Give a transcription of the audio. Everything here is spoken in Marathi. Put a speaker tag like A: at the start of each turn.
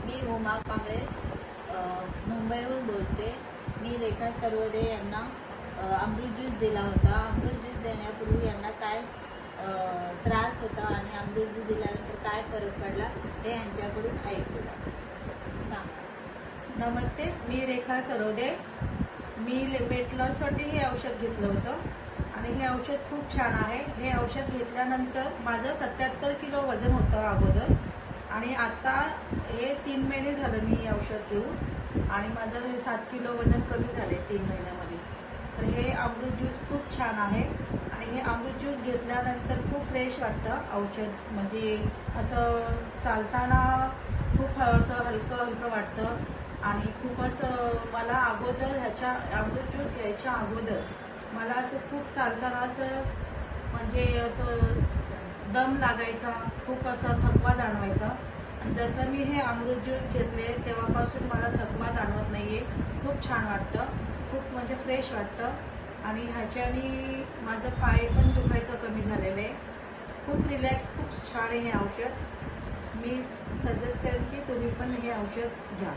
A: मी उमा कांबळे मुंबईहून बोलते। मी रेखा सर्वदे यांना अमृत ज्यूस दिला होता। अमृत ज्यूस देण्यापूर्वी यांना काय त्रास होता आणि अमृत ज्यूस दिल्यानंतर काय फरक पडला हे यांच्याकडून ऐकूया।
B: नमस्ते, मी रेखा सर्वदे। मी वेट लॉससाठी हे औषध घेतलं होतं आणि हे औषध खूप छान आहे। हे औषध घेतल्यानंतर माझं 77 किलो वजन होतं अगोदर आणि आता हे 3 महिने झालं मी हे औषध घेऊन आणि माझं 7 किलो वजन कमी झाले 3 महिन्यामध्ये। तर हे अमृत ज्यूस खूप छान आहे आणि हे अमृत ज्यूस घेतल्यानंतर खूप फ्रेश वाटतं औषध, म्हणजे असं चालताना खूप असं हलकं हलकं वाटतं आणि खूप असं मला अगोदर ह्याच्या अमृत ज्यूस घ्यायच्या अगोदर मला असं खूप चालताना असं म्हणजे असं दम लागायचा, खूप असा थकवा जाणवायचा। जसं मी हे अमृत ज्यूस घेतले तेव्हापासून मला थकवा जाणवत नाही आहे। खूप छान वाटतं, खूप म्हणजे फ्रेश वाटतं आणि ह्याच्याने माझं पाय पण दुखायचं कमी झालेलं आहे। खूप रिलॅक्स, खूप छान आहे हे औषध। मी सजेस्ट करेन की तुम्ही पण हे औषध घ्या।